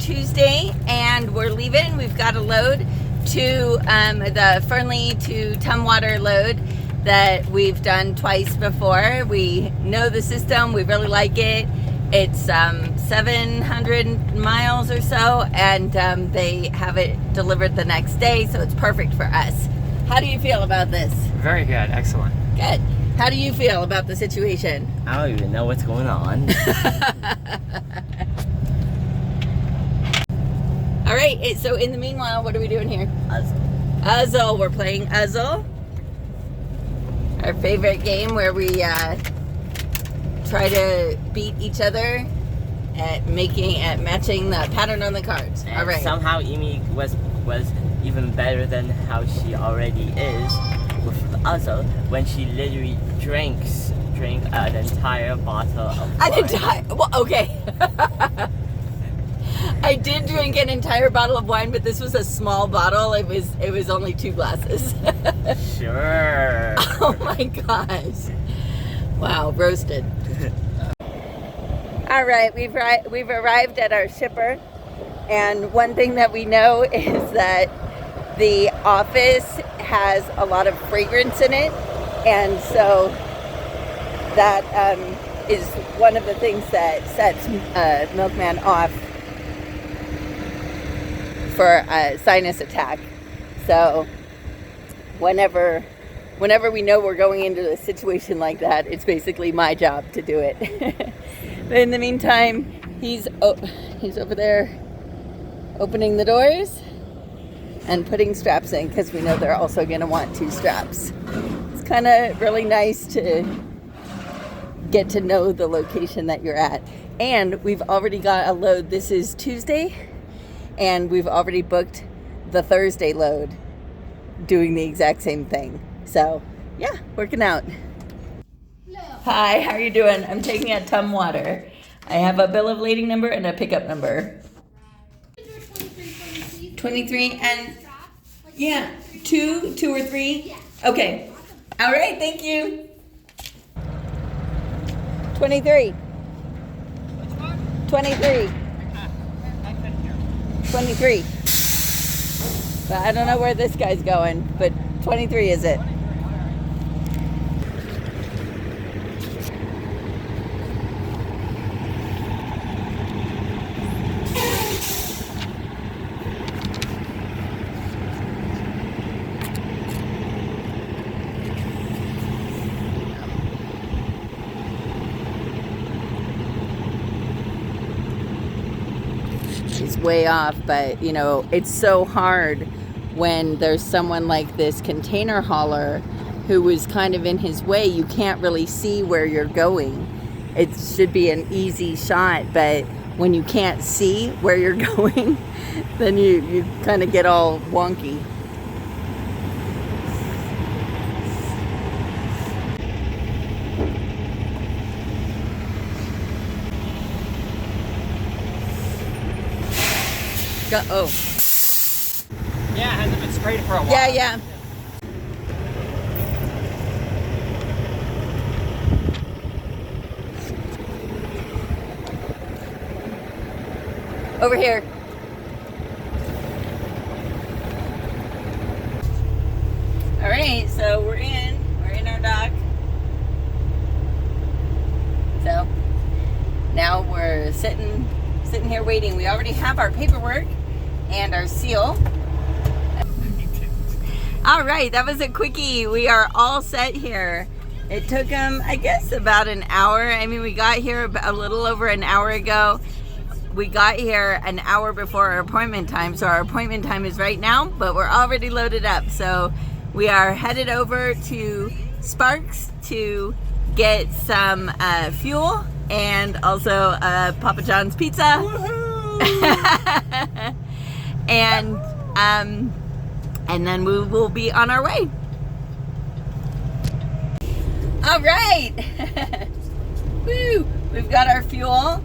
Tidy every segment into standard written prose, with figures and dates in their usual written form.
Tuesday and we're leaving. We've got a load to the Fernley-to-Tumwater load that we've done twice before. We know the system, we really like it. It's 700 miles or so, and they have it delivered the next day, so it's perfect for us. How do you feel about this? Very good, excellent. Good. How do you feel about the situation? I don't even know what's going on. All right, so in the meanwhile, what are we doing here? Puzzle. We're playing Puzzle. Our favorite game where we try to beat each other at matching the pattern on the cards. And all right. Somehow Amy was even better than how she already is with the Puzzle when she literally drank an entire bottle of wine. Well, okay. I did drink an entire bottle of wine, but this was a small bottle. It was only 2 glasses. Sure. Oh my gosh. Wow, roasted. All right, we've arrived at our shipper, and one thing that we know is that the office has a lot of fragrance in it, and so that is one of the things that sets Milkman off for a sinus attack. So whenever we know we're going into a situation like that, it's basically my job to do it. But in the meantime, he's over there opening the doors and putting straps in, because we know they're also going to want 2 straps. It's kind of really nice to get to know the location that you're at. And we've already got a load. This is Tuesday, and we've already booked the Thursday load doing the exact same thing. So yeah, working out. Hi, how are you doing? I'm taking a Tumwater. I have a bill of lading number and a pickup number. 23 and yeah, 2 or 3. Okay. All right, thank you. 23. 23. 23. But I don't know where this guy's going, but 23 is it. He's way off, but you know, it's so hard when there's someone like this container hauler who is kind of in his way. You can't really see where you're going. It should be an easy shot, but when you can't see where you're going, then you kind of get all wonky. Oh. Yeah, it hasn't been sprayed for a while. Yeah. Over here. All right, so we're in our dock. So now we're sitting here waiting. We already have our paperwork and our seal. All right, that was a quickie. We are all set here. It took them, I guess, about an hour. I mean, we got here a little over an hour ago. We got here an hour before our appointment time, so our appointment time is right now, but we're already loaded up. So we are headed over to Sparks to get some fuel and also Papa John's pizza. And then we will be on our way. All right. Woo! We've got our fuel.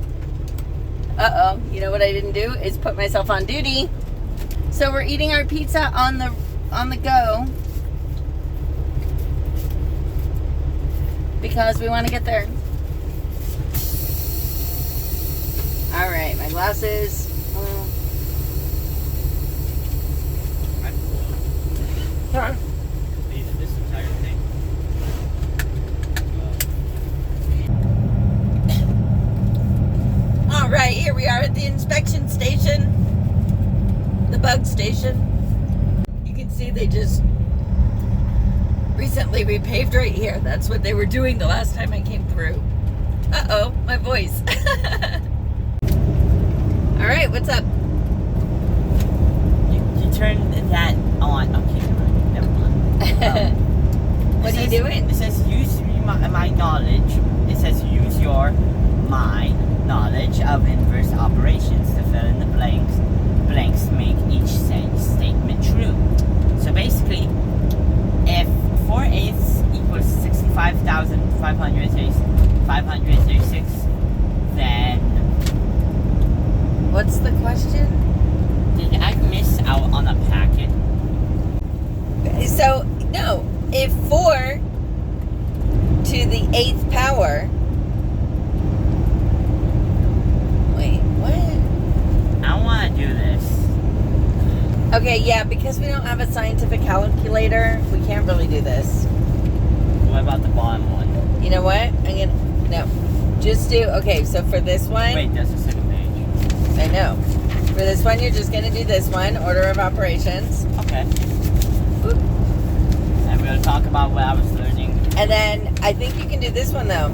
Uh-oh, you know what I didn't do is put myself on duty. So we're eating our pizza on the go because we want to get there. All right, my glasses. I'm full. Huh? This entire thing. All right, here we are at the inspection station, the bug station. You can see they just recently repaved right here. That's what they were doing the last time I came through. Uh-oh, my voice. All right, what's up? You turn that on. Okay, never mind. What are you doing? It says use my knowledge. It says use your my knowledge of inverse operations to fill in the blanks. Blanks make each statement true. So basically, if 4/8 equals 65,536, then What's the question? did I miss out on a packet? So, no, if 4 to the 8th power. Wait, what? I don't want to do this. Okay, yeah, because we don't have a scientific calculator, we can't really do this. What about the bottom one? You know what? No. Just do, okay, so for this one, Wait, that's the second page. I know. For this one, you're just going to do this one, order of operations. Okay. Oop. And we're going to talk about what I was learning. And then I think you can do this one, though.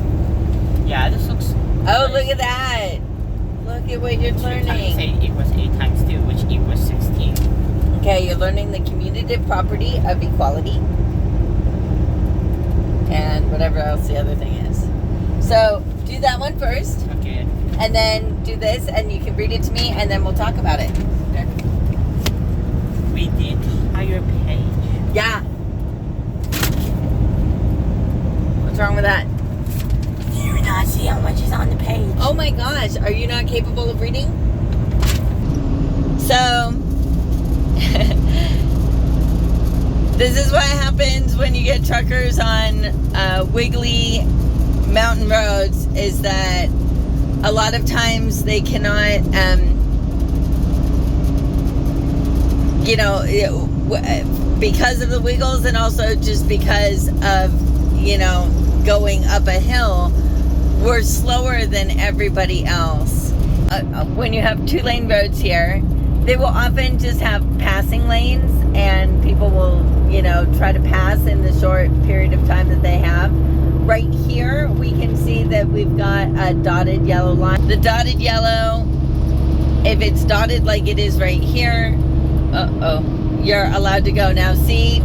Yeah, this looks... Oh, look at that. Look at what you're 2 times learning. 8 equals 8 times 2, which equals 16. Okay, you're learning the commutative property of equality. And whatever else the other thing is. So, do that one first. Okay. And then do this, and you can read it to me, and then we'll talk about it. Read the entire page. Yeah. What's wrong with that? Do you not see how much is on the page? Oh my gosh, are you not capable of reading? So, this is what happens when you get truckers on wiggly mountain roads, is that a lot of times they cannot, because of the wiggles, and also just because of, going up a hill, we're slower than everybody else. When you have 2-lane roads here, they will often just have passing lanes, and people will, try to pass in the short period of time that they have. Right here, we can see that we've got a dotted yellow line. The dotted yellow, if it's dotted like it is right here, you're allowed to go. Now see,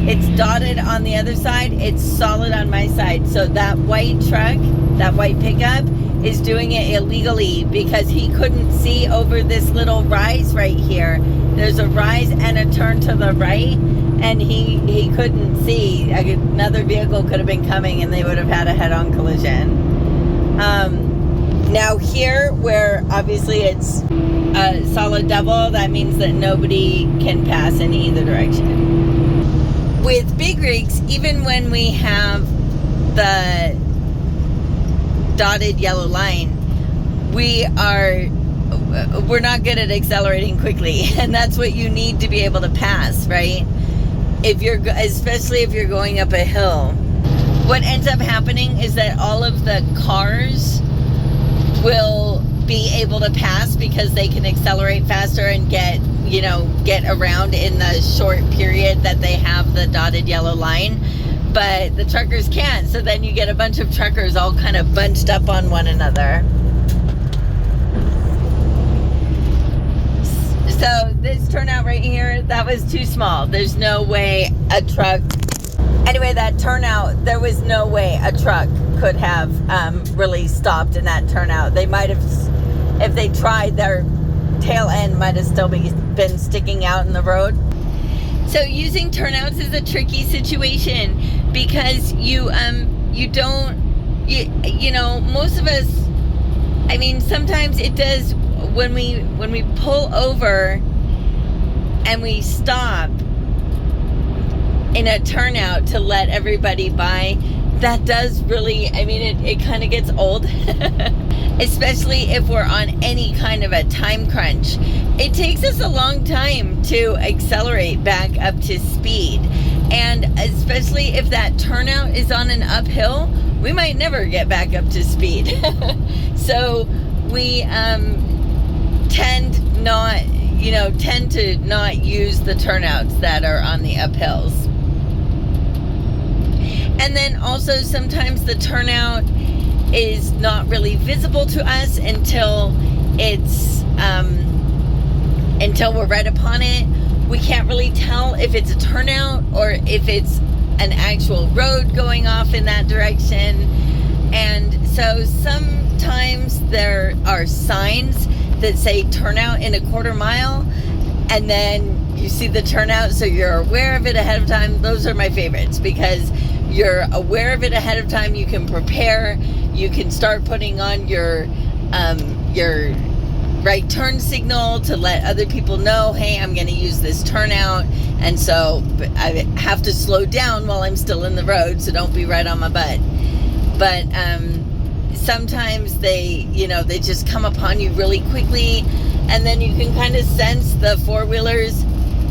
it's dotted on the other side, it's solid on my side. So that white truck, that white pickup, is doing it illegally because he couldn't see over this little rise right here. There's a rise and a turn to the right, and he couldn't see. Another vehicle could have been coming and they would have had a head-on collision. Now here, where obviously it's a solid double, that means that nobody can pass in either direction. With big rigs, even when we have the dotted yellow line, we're not good at accelerating quickly, and that's what you need to be able to pass, right? Especially if you're going up a hill. What ends up happening is that all of the cars will be able to pass because they can accelerate faster and get around in the short period that they have the dotted yellow line. But the truckers can't, so then you get a bunch of truckers all kind of bunched up on one another. So this turnout right here, that was too small. There's no way a truck... Anyway, that turnout, there was no way a truck could have really stopped in that turnout. They might have, if they tried, their tail end might have still been sticking out in the road. So using turnouts is a tricky situation because most of us, sometimes it does when we pull over and we stop in a turnout to let everybody by, that does really, I mean, it kind of gets old, especially if we're on any kind of a time crunch. It takes us a long time to accelerate back up to speed. And especially if that turnout is on an uphill, we might never get back up to speed. So we tend to not use the turnouts that are on the uphills. And then also sometimes the turnout is not really visible to us until we're right upon it. We can't really tell if it's a turnout or if it's an actual road going off in that direction. And so sometimes there are signs that say turnout in a quarter mile, and then you see the turnout, so you're aware of it ahead of time. Those are my favorites because you're aware of it ahead of time. You can prepare. You can start putting on your right turn signal to let other people know, hey, I'm going to use this turnout, and so I have to slow down while I'm still in the road, so don't be right on my butt. But sometimes they just come upon you really quickly, and then you can kind of sense the four-wheelers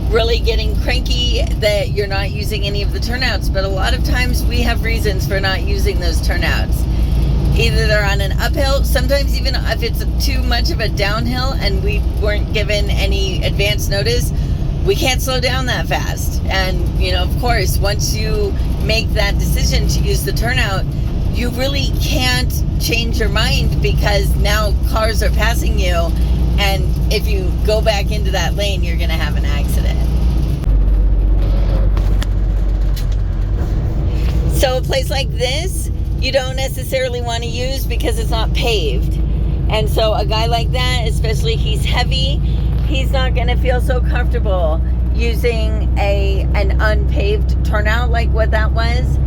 really getting cranky that you're not using any of the turnouts. But a lot of times we have reasons for not using those turnouts. Either they're on an uphill, sometimes even if it's too much of a downhill and we weren't given any advance notice, we can't slow down that fast. And, of course, once you make that decision to use the turnout, you really can't change your mind because now cars are passing you, and if you go back into that lane, you're going to have an accident. So a place like this, you don't necessarily want to use because it's not paved. And so a guy like that, especially he's heavy, he's not going to feel so comfortable using an unpaved turnout like what that was.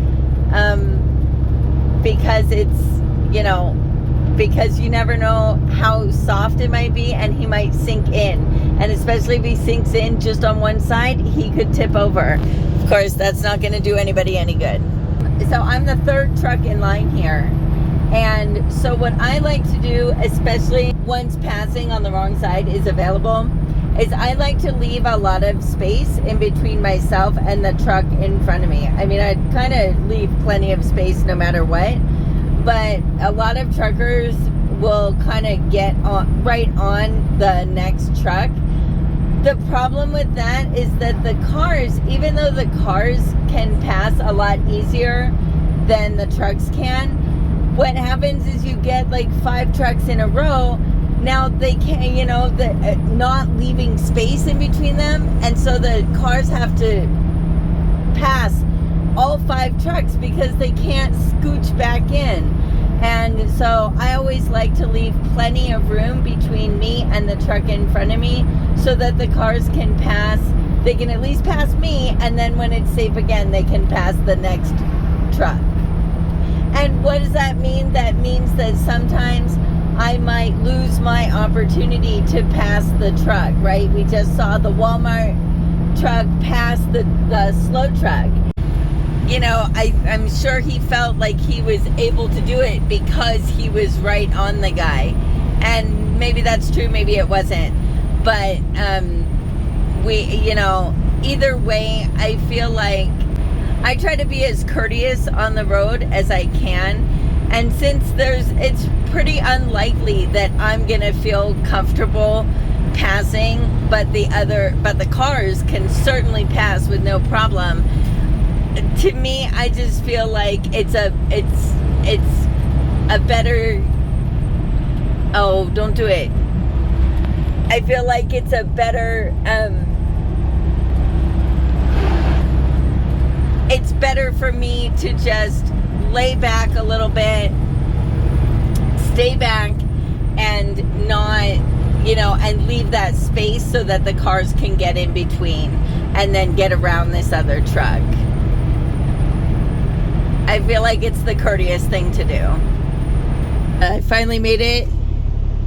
Because it's, because you never know how soft it might be, and he might sink in. And especially if he sinks in just on one side, he could tip over. Of course, that's not going to do anybody any good. So I'm the third truck in line here. And so what I like to do, especially once passing on the wrong side is available, is I like to leave a lot of space in between myself and the truck in front of me. I mean, I kind of leave plenty of space no matter what, but a lot of truckers will kind of get right on the next truck. The problem with that is that the cars, even though the cars can pass a lot easier than the trucks can, what happens is you get like 5 trucks in a row. Now they can't, not leaving space in between them, and so the cars have to pass all 5 trucks because they can't scooch back in. And so I always like to leave plenty of room between me and the truck in front of me so that the cars can pass. They can at least pass me, and then when it's safe again, they can pass the next truck. And what does that mean? That means that sometimes I might lose my opportunity to pass the truck, right? We just saw the Walmart truck pass the slow truck. I'm sure he felt like he was able to do it because he was right on the guy. And maybe that's true, maybe it wasn't. But either way, I feel like I try to be as courteous on the road as I can. And since it's pretty unlikely that I'm gonna feel comfortable passing, but the cars can certainly pass with no problem. To me, I just feel like it's a better. Oh, don't do it. I feel like it's a better. It's better for me to just lay back a little bit, stay back, and not, and leave that space so that the cars can get in between and then get around this other truck. I feel like it's the courteous thing to do. I finally made it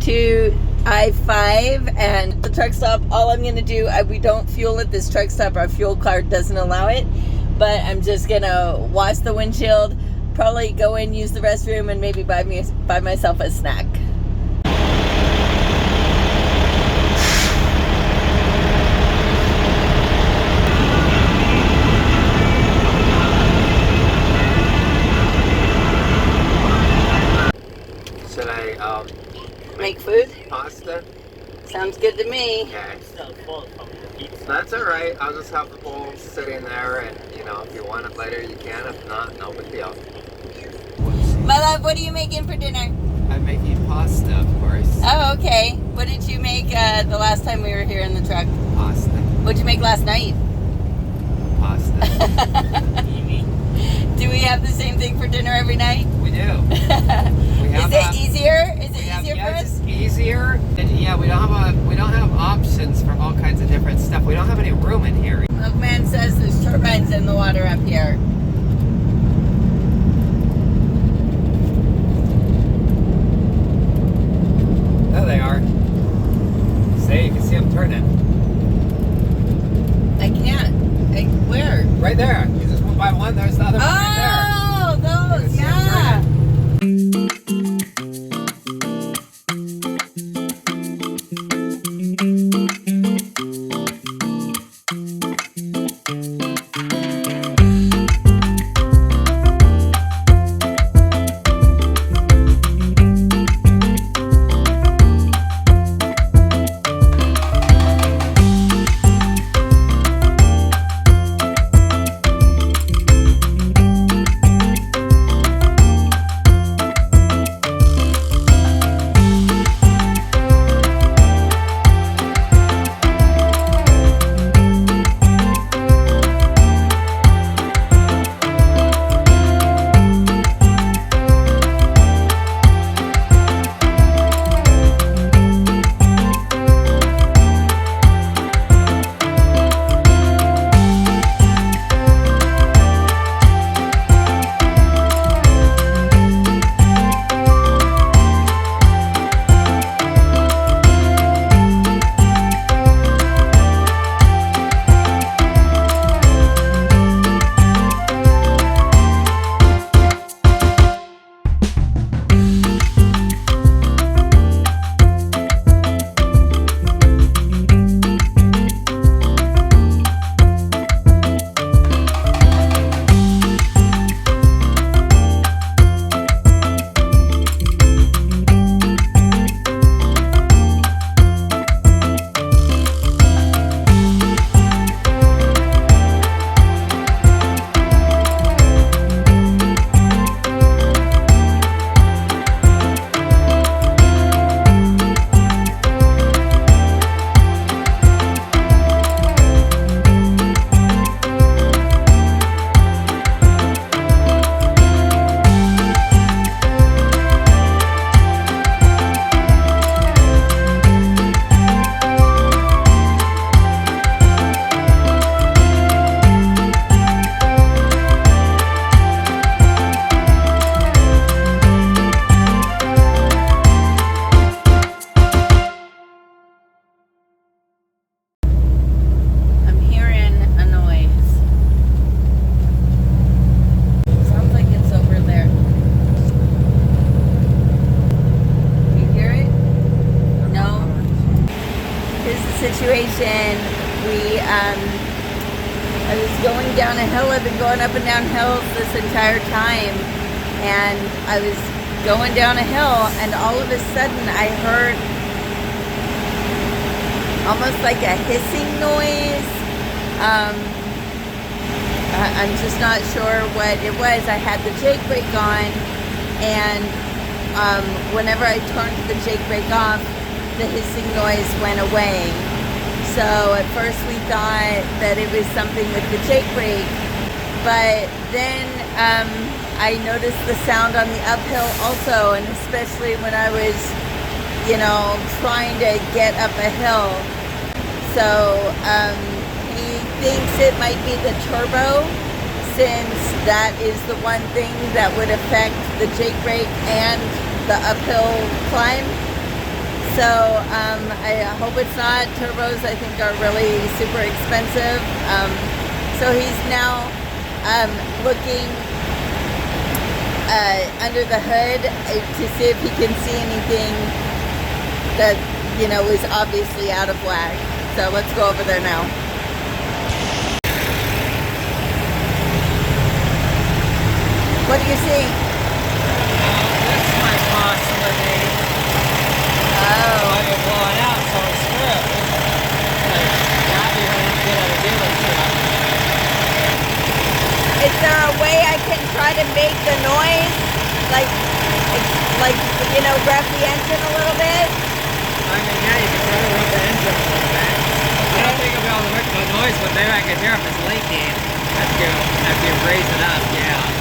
to I-5 and the truck stop. All I'm going to do, we don't fuel at this truck stop. Our fuel card doesn't allow it. But I'm just going to wash the windshield, probably go in, use the restroom, and maybe buy myself a snack. Should I Make food? pasta? Sounds good to me. Okay. Still full from the pizza. That's all right. I'll just have the bowl sitting there, and if you want it later, you can. If not, no big deal. My love, what are you making for dinner? I'm making pasta, of course. Oh, okay. What did you make the last time we were here in the truck? Pasta. What'd you make last night? Pasta. Do we have the same thing for dinner every night? We do. Is it easier? Is it easier for us? It's easier. And yeah, we don't have options for all kinds of different stuff. We don't have any room in here. Milkman says there's turbines in the water up here. There they are. See, you can see them turning. I can't. Where? Right there. You just went by one. There's the other one right there. Oh, those, yeah. situation. I was going down a hill. I've been going up and down hills this entire time, and I was going down a hill, and all of a sudden I heard almost like a hissing noise. I'm just not sure what it was. I had the jake brake on, and whenever I turned the jake brake off, the hissing noise went away. So at first we thought that it was something with the jake brake, but then I noticed the sound on the uphill also, and especially when I was, trying to get up a hill. So he thinks it might be the turbo, since that is the one thing that would affect the jake brake and the uphill climb. So I hope it's not. Turbos, I think, are really super expensive. So he's now looking under the hood to see if he can see anything that, you know, is obviously out of whack. So let's go over there now. What do you see? This might possibly be. Oh. Why you're blowing out so it's screwed. Like, now you're going to have to get out of dealership. Is there a way I can try to make the noise, like, you know, rev the engine a little bit? I mean, yeah, you can try to rub the engine a little bit. I don't think I'll be able to make the noise, but maybe I can hear if it's leaking. After you raise it up, yeah.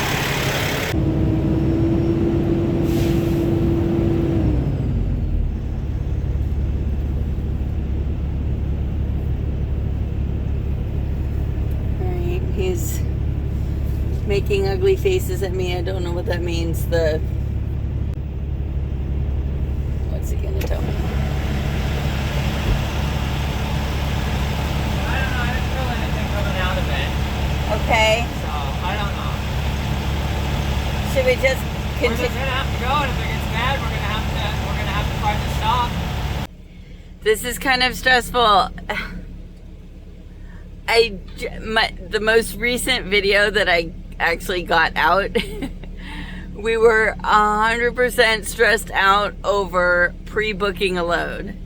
He's making ugly faces at me. I don't know what that means. What's he gonna tell me? I don't know. I didn't feel anything coming out of it. Okay. So, I don't know. Should we just We're just continue? gonna have to go, and if it gets bad, we're gonna have to find the shop. This is kind of stressful. The most recent video that I actually got out, we were 100% stressed out over pre-booking a load.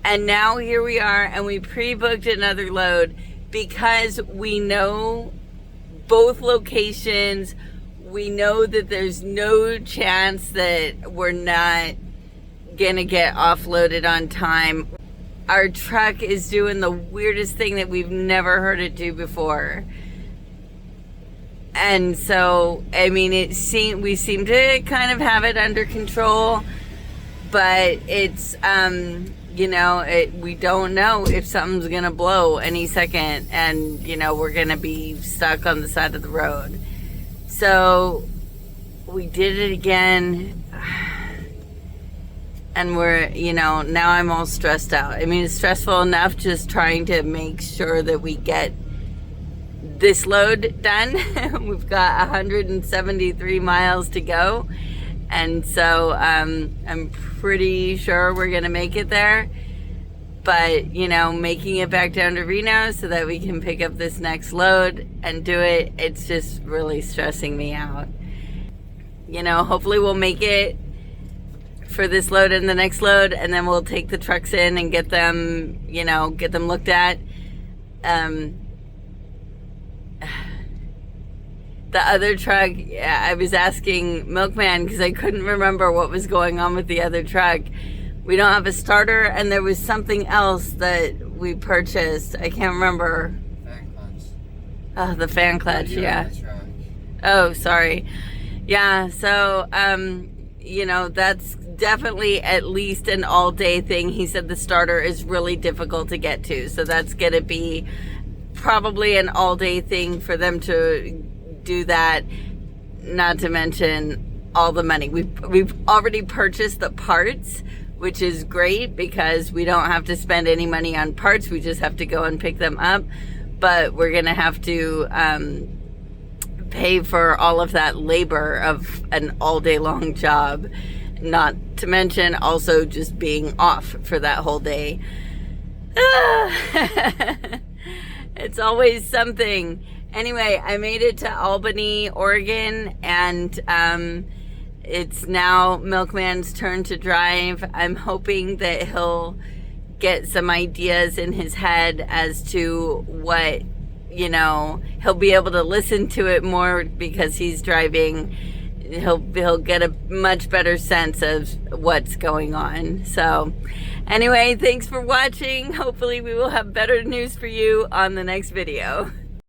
And now here we are, and we pre-booked another load because we know both locations. We know that there's no chance that we're not gonna get offloaded on time. Our truck is doing the weirdest thing that we've never heard it do before. And so, I mean, we seem to kind of have it under control, but it's, you know, we don't know if something's gonna blow any second, and, you know, we're gonna be stuck on the side of the road. So, we did it again. And we're, you know, now I'm all stressed out. I mean, it's stressful enough just trying to make sure that we get this load done. We've got 173 miles to go. And so I'm pretty sure we're going to make it there. But, you know, making it back down to Reno so that we can pick up this next load and do it, it's just really stressing me out. You know, hopefully we'll make it for this load and the next load, and then we'll take the trucks in and get them, you know, get them looked at. The other truck, yeah, I was asking Milkman because I couldn't remember what was going on with the other truck. We don't have a starter, and there was something else that we purchased. I can't remember. Fan clutch. Oh, the fan clutch, yeah. That's right. Oh, sorry. Yeah, so, you know, that's definitely at least an all-day thing. He said the starter is really difficult to get to, so that's going to be probably an all-day thing for them to do that, not to mention all the money. We've already purchased the parts, which is great because we don't have to spend any money on parts. We just have to go and pick them up, but we're going to have to pay for all of that labor of an all-day long job, not to mention also just being off for that whole day. It's always something. Anyway, I made it to Albany, Oregon, and it's now Milkman's turn to drive. I'm hoping that he'll get some ideas in his head as to what, you know, he'll be able to listen to it more because he's driving. He'll get a much better sense of what's going on. So anyway, thanks for watching. Hopefully we will have better news for you on the next video.